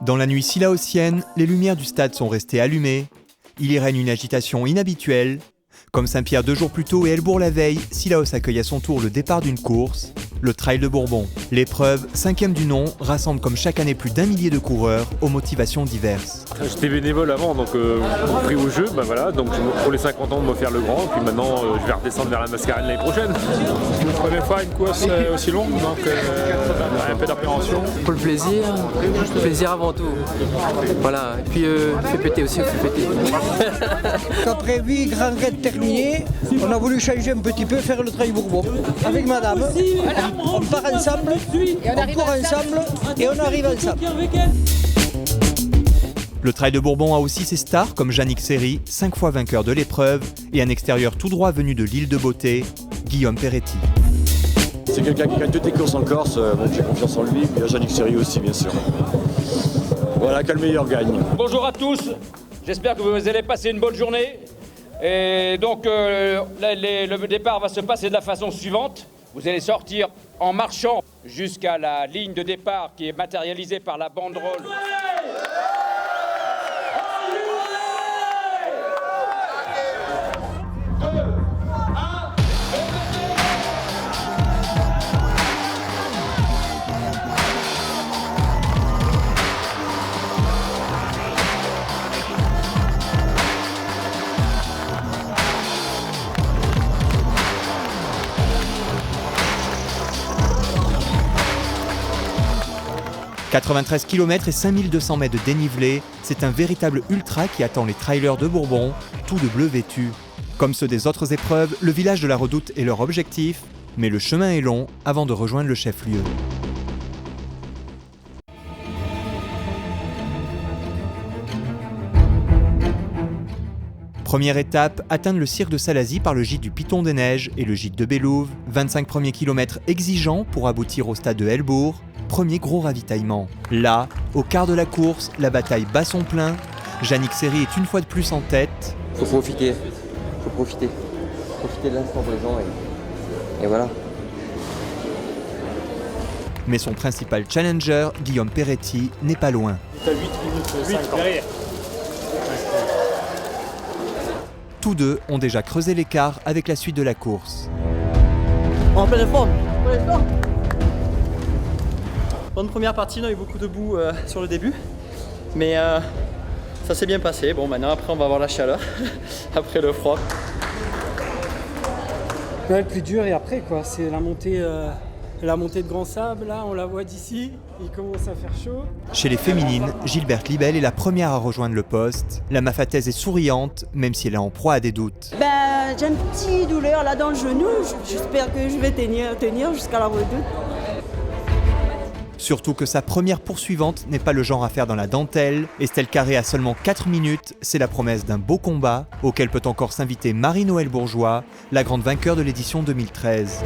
Dans la nuit silaosienne, les lumières du stade sont restées allumées. Il y règne une agitation inhabituelle. Comme Saint-Pierre 2 jours plus tôt et Helbourg la veille, Sillaos accueille à son tour le départ d'une course, le Trail de Bourbon. L'épreuve, 5e du nom, rassemble comme chaque année plus d'1 millier de coureurs aux motivations diverses. J'étais bénévole avant, donc pris au jeu, voilà, donc pour les 50 ans de me faire le grand, puis maintenant je vais redescendre vers la Mascarène l'année prochaine. C'est la première fois une course aussi longue, donc un peu d'appréhension. Pour le plaisir avant tout. Voilà, et puis fait péter aussi, fait péter. Après 8 grands raids terminés, on a voulu changer un petit peu, faire le Trail Bourbon. Avec madame, on part ensemble, on court ensemble et on arrive ensemble. Le Trail de Bourbon a aussi ses stars comme Yannick Seri, 5 fois vainqueur de l'épreuve, et un extérieur tout droit venu de l'île de Beauté, Guillaume Peretti. C'est quelqu'un qui gagne toutes les courses en Corse, donc j'ai confiance en lui, et à Yannick Seri aussi bien sûr. Voilà, que le meilleur gagne. Bonjour à tous, j'espère que vous allez passer une bonne journée. Et donc le départ va se passer de la façon suivante. Vous allez sortir en marchant jusqu'à la ligne de départ qui est matérialisée par la banderole. 93 km et 5200 mètres de dénivelé, c'est un véritable ultra qui attend les trailers de Bourbon, tout de bleu vêtus. Comme ceux des autres épreuves, le village de la Redoute est leur objectif, mais le chemin est long avant de rejoindre le chef-lieu. Première étape, atteindre le cirque de Salazie par le gîte du Piton des Neiges et le gîte de Bélouve. 25 premiers kilomètres exigeants pour aboutir au stade de Helbourg. Premier gros ravitaillement. Là, au quart de la course, la bataille bat son plein. Yannick Seri est une fois de plus en tête. Faut profiter de l'instant présent et voilà. Mais son principal challenger, Guillaume Peretti, n'est pas loin. T'as 8 minutes 5 derrière. Tous deux ont déjà creusé l'écart avec la suite de la course. En pleine forme. Bonne première partie, on a eu beaucoup de boue sur le début, mais ça s'est bien passé. Bon, maintenant après on va avoir la chaleur, après le froid. Ouais, le plus dur et après quoi, c'est la montée de Grand Sable, là on la voit d'ici, il commence à faire chaud. Chez les féminines, Gilberte Libel est la première à rejoindre le poste. La mafataise est souriante, même si elle est en proie à des doutes. J'ai une petite douleur là dans le genou, j'espère que je vais tenir jusqu'à la Redoute. Surtout que sa première poursuivante n'est pas le genre à faire dans la dentelle. Estelle Carré a seulement 4 minutes, c'est la promesse d'un beau combat, auquel peut encore s'inviter Marie-Noëlle Bourgeois, la grande vainqueur de l'édition 2013.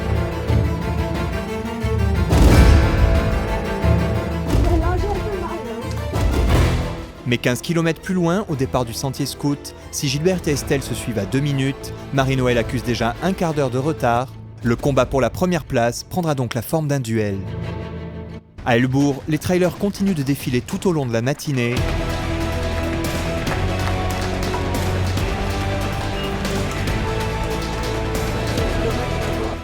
Mais 15 km plus loin, au départ du sentier scout, si Gilberte et Estelle se suivent à 2 minutes, Marie-Noëlle accuse déjà un quart d'heure de retard. Le combat pour la première place prendra donc la forme d'un duel. À Helbourg, les trailers continuent de défiler tout au long de la matinée.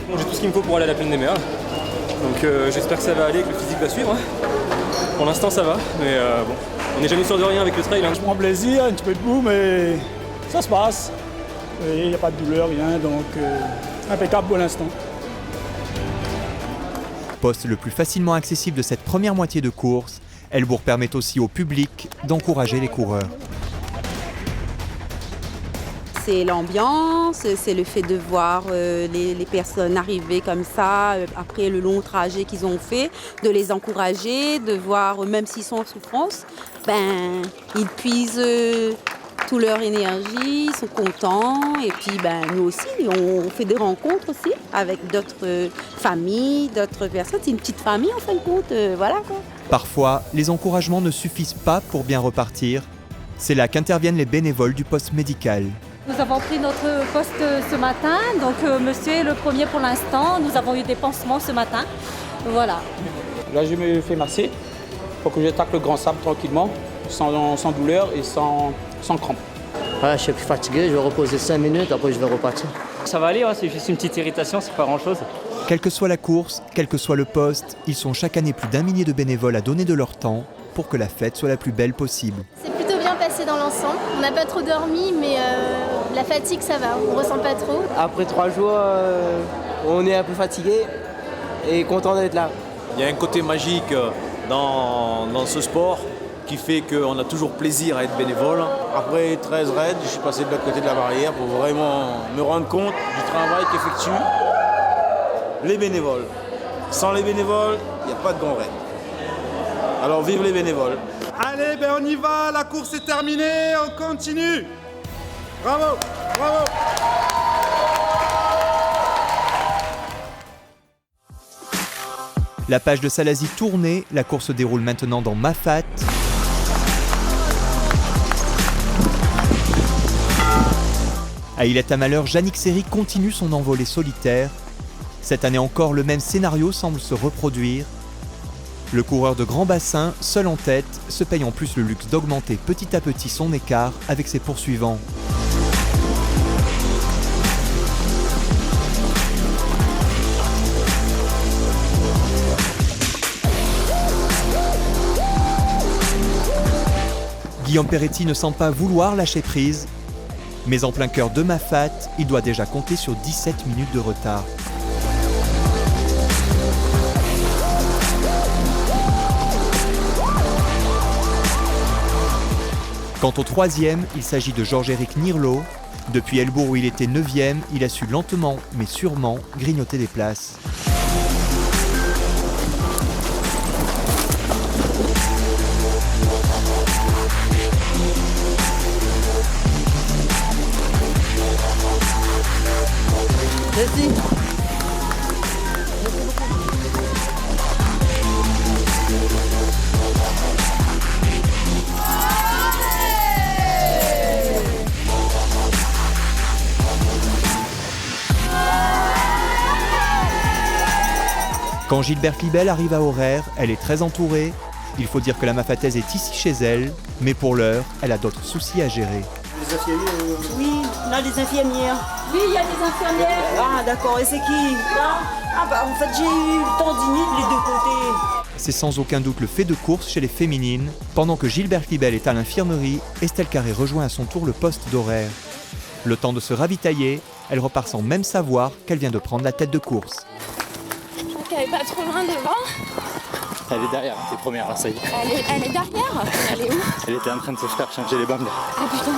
Bon, j'ai tout ce qu'il me faut pour aller à la plaine des Mers. Donc j'espère que ça va aller, que le physique va suivre. Pour l'instant ça va, mais bon, on n'est jamais sûr de rien avec le trail. Je prends plaisir, un petit peu de boue, mais ça se passe. Il n'y a pas de douleur, rien, donc impeccable pour l'instant. Poste le plus facilement accessible de cette première moitié de course, Helbourg permet aussi au public d'encourager les coureurs. C'est l'ambiance, c'est le fait de voir les personnes arriver comme ça, après le long trajet qu'ils ont fait, de les encourager, de voir, même s'ils sont en souffrance, ils puisent toute leur énergie, ils sont contents. Et puis nous aussi, on fait des rencontres aussi avec d'autres familles, d'autres personnes. C'est une petite famille en fin de compte, voilà quoi. Parfois, les encouragements ne suffisent pas pour bien repartir. C'est là qu'interviennent les bénévoles du poste médical. Nous avons pris notre poste ce matin, donc monsieur est le premier pour l'instant. Nous avons eu des pansements ce matin, voilà. Là je me fais masser faut que j'attaque le grand sable tranquillement, sans douleur et sans crampes. Ouais, je suis plus fatigué, je vais reposer 5 minutes, après je vais repartir. Ça va aller, ouais, c'est juste une petite irritation, c'est pas grand-chose. Quelle que soit la course, quel que soit le poste, ils sont chaque année plus d'1 millier de bénévoles à donner de leur temps pour que la fête soit la plus belle possible. C'est plutôt bien passé dans l'ensemble. On n'a pas trop dormi, mais la fatigue, ça va, on ne ressent pas trop. Après 3 jours, on est un peu fatigué et content d'être là. Il y a un côté magique dans ce sport qui fait qu'on a toujours plaisir à être bénévole. Après 13 raids, je suis passé de l'autre côté de la barrière pour vraiment me rendre compte du travail qu'effectuent les bénévoles. Sans les bénévoles, il n'y a pas de bon raid. Alors vive les bénévoles. Allez, ben on y va, la course est terminée, on continue. Bravo, bravo. La page de Salazie tournée, la course se déroule maintenant dans Mafat. À Illet-à-Malheur, Yannick Seri continue son envolée solitaire. Cette année encore, le même scénario semble se reproduire. Le coureur de grand bassin, seul en tête, se paye en plus le luxe d'augmenter petit à petit son écart avec ses poursuivants. Guillaume Peretti ne semble pas vouloir lâcher prise, mais en plein cœur de Mafat, il doit déjà compter sur 17 minutes de retard. Quant au troisième, il s'agit de Georges-Éric Nirlo. Depuis Helbourg où il était 9e, il a su lentement mais sûrement grignoter des places. Merci. Quand Gilberte Libel arrive à Horaire, elle est très entourée. Il faut dire que la Mafataise est ici chez elle, mais pour l'heure, elle a d'autres soucis à gérer. Les infirmières Oui, là, les infirmières. Oui, il y a des infirmières. Ah, d'accord, et c'est qui là? Ah, bah, en fait, j'ai eu le tendinite les deux côtés. C'est sans aucun doute le fait de course chez les féminines. Pendant que Gilberte Libel est à l'infirmerie, Estelle Carré rejoint à son tour le poste d'Horaire. Le temps de se ravitailler, elle repart sans même savoir qu'elle vient de prendre la tête de course. Je crois qu'elle est pas trop loin devant. Elle est derrière, t'es première là, ça y est. Elle est derrière. Elle est où? Elle était en train de se faire changer les bandes. Ah putain.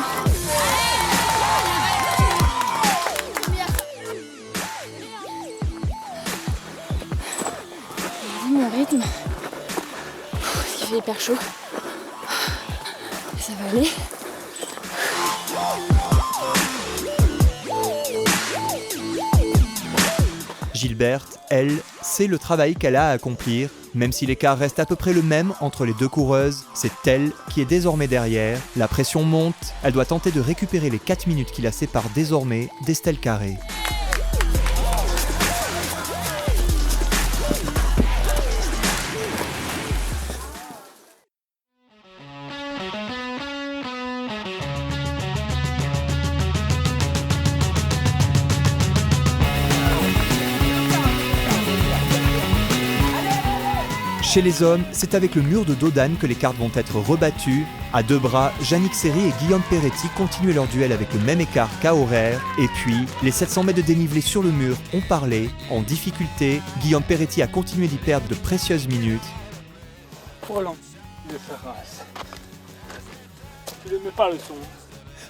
Mon rythme. Il fait hyper chaud. Ça va aller. Gilberte, elle, sait le travail qu'elle a à accomplir. Même si l'écart reste à peu près le même entre les deux coureuses, c'est elle qui est désormais derrière. La pression monte, elle doit tenter de récupérer les 4 minutes qui la séparent désormais d'Estelle Carré. Chez les hommes, c'est avec le mur de Dodane que les cartes vont être rebattues. À deux bras, Yannick Seri et Guillaume Peretti continuent leur duel avec le même écart qu'à Horaire. Et puis, les 700 mètres de dénivelé sur le mur ont parlé. En difficulté, Guillaume Peretti a continué d'y perdre de précieuses minutes. Trop lent. Tu ne mets pas le son.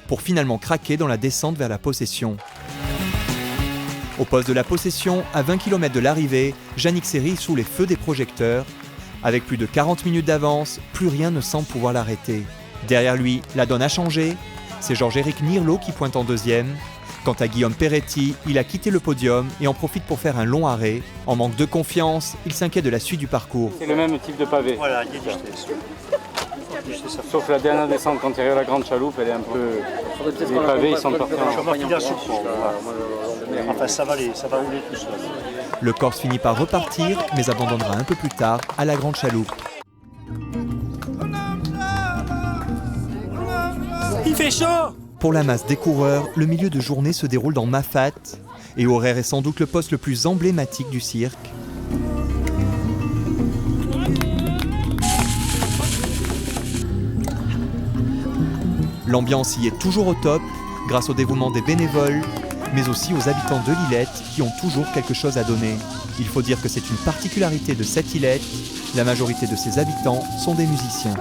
Pour finalement craquer dans la descente vers la possession. Au poste de la possession, à 20 km de l'arrivée, Yannick Seri sous les feux des projecteurs. Avec plus de 40 minutes d'avance, plus rien ne semble pouvoir l'arrêter. Derrière lui, la donne a changé. C'est Georges-Éric Nirlo qui pointe en deuxième. Quant à Guillaume Peretti, il a quitté le podium et en profite pour faire un long arrêt. En manque de confiance, il s'inquiète de la suite du parcours. C'est le même type de pavé. Voilà, il y a du jeté. Sauf la dernière descente quand il y a la grande chaloupe, elle est un peu... Les pavés, ils sont partis en... Enfin, ça va rouler tout seul. Le Corse finit par repartir, mais abandonnera un peu plus tard à la grande chaloupe. fait chaud. Pour la masse des coureurs, le milieu de journée se déroule dans Mafat, et Horaire est sans doute le poste le plus emblématique du cirque. L'ambiance y est toujours au top, grâce au dévouement des bénévoles, mais aussi aux habitants de l'Illette qui ont toujours quelque chose à donner. Il faut dire que c'est une particularité de cette Illette, la majorité de ses habitants sont des musiciens.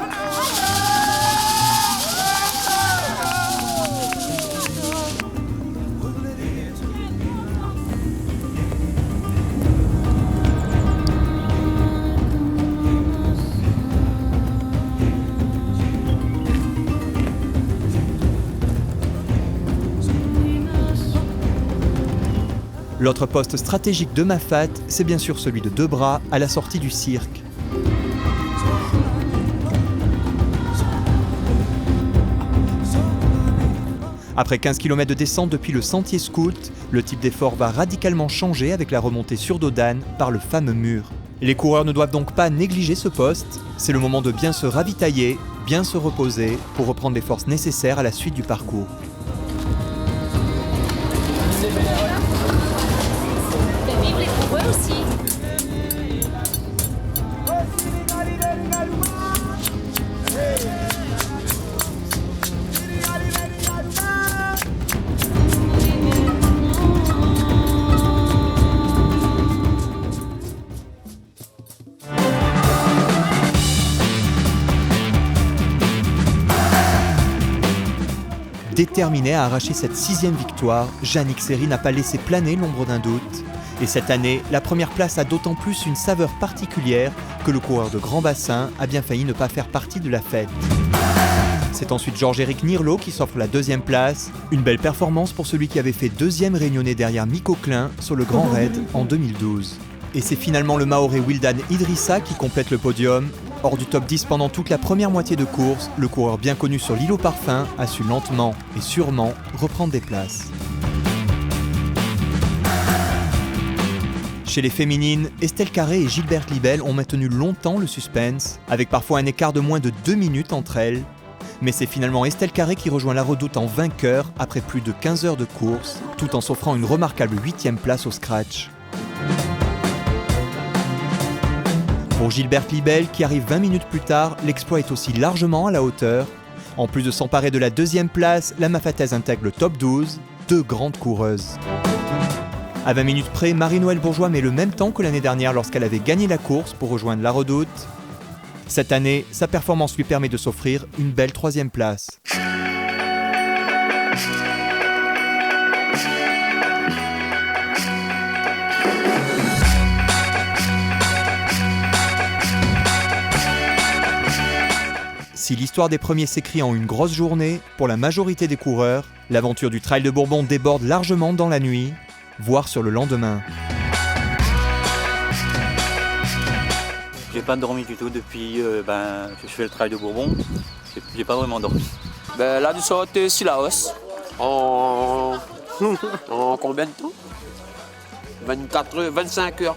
L'autre poste stratégique de Mafat, c'est bien sûr celui de Debras, à la sortie du cirque. Après 15 km de descente depuis le sentier scout, le type d'effort va radicalement changer avec la remontée sur dos d'âne par le fameux mur. Les coureurs ne doivent donc pas négliger ce poste, c'est le moment de bien se ravitailler, bien se reposer pour reprendre les forces nécessaires à la suite du parcours. Vive les coureurs aussi. Déterminé à arracher cette 6e victoire, Yannick Seri n'a pas laissé planer l'ombre d'un doute. Et cette année, la première place a d'autant plus une saveur particulière que le coureur de grand bassin a bien failli ne pas faire partie de la fête. C'est ensuite Georges-Éric Nirlo qui s'offre la 2e place, une belle performance pour celui qui avait fait 2e réunionnais derrière Mick Auclin sur le Grand Raid en 2012. Et c'est finalement le Mahorais Wildan Idrissa qui complète le podium. Hors du top 10 pendant toute la première moitié de course, le coureur bien connu sur l'île au parfum a su lentement et sûrement reprendre des places. Chez les féminines, Estelle Carré et Gilberte Libel ont maintenu longtemps le suspense, avec parfois un écart de moins de 2 minutes entre elles. Mais c'est finalement Estelle Carré qui rejoint la Redoute en vainqueur après plus de 15 heures de course, tout en s'offrant une remarquable 8e place au scratch. Pour Gilberte Libel, qui arrive 20 minutes plus tard, l'exploit est aussi largement à la hauteur. En plus de s'emparer de la 2e place, la Mafataise intègre le top 12, 2 grandes coureuses. À 20 minutes près, Marie-Noëlle Bourgeois met le même temps que l'année dernière lorsqu'elle avait gagné la course pour rejoindre la Redoute. Cette année, sa performance lui permet de s'offrir une belle 3e place. Si l'histoire des premiers s'écrit en une grosse journée, pour la majorité des coureurs, l'aventure du Trail de Bourbon déborde largement dans la nuit, voire sur le lendemain. J'ai pas dormi du tout depuis que je fais le Trail de Bourbon. J'ai pas vraiment dormi. Là, nous sommes à Sillaos. En combien de temps 25 heures.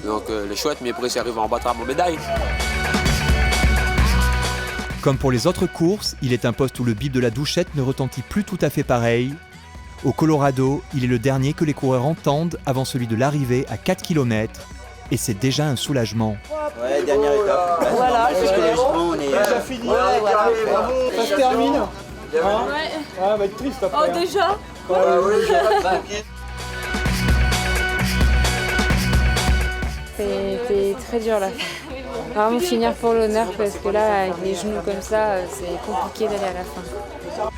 Donc les chouettes, mais après, ça arrive en battre à mon médaille. Comme pour les autres courses, il est un poste où le bip de la douchette ne retentit plus tout à fait pareil. Au Colorado, il est le dernier que les coureurs entendent avant celui de l'arrivée à 4 km. Et c'est déjà un soulagement. Ouais, dernière étape. Voilà, psychologiquement, on est... Ça finit. Ça se termine. Ouais. Ça va être triste après. Oh, déjà C'était très dur là. Vraiment finir pour l'honneur parce que là, avec les genoux comme ça, c'est compliqué d'aller à la fin.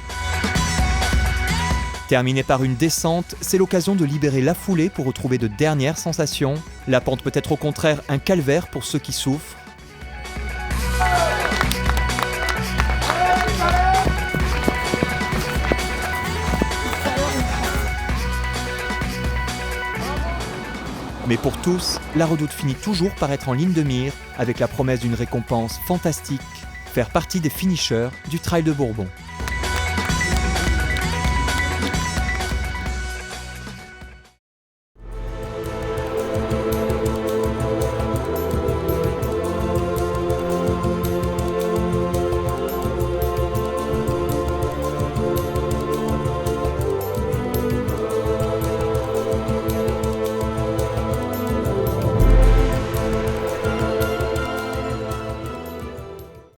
Terminé par une descente, c'est l'occasion de libérer la foulée pour retrouver de dernières sensations. La pente peut être au contraire un calvaire pour ceux qui souffrent. Mais pour tous, la Redoute finit toujours par être en ligne de mire, avec la promesse d'une récompense fantastique, faire partie des finishers du Trail de Bourbon.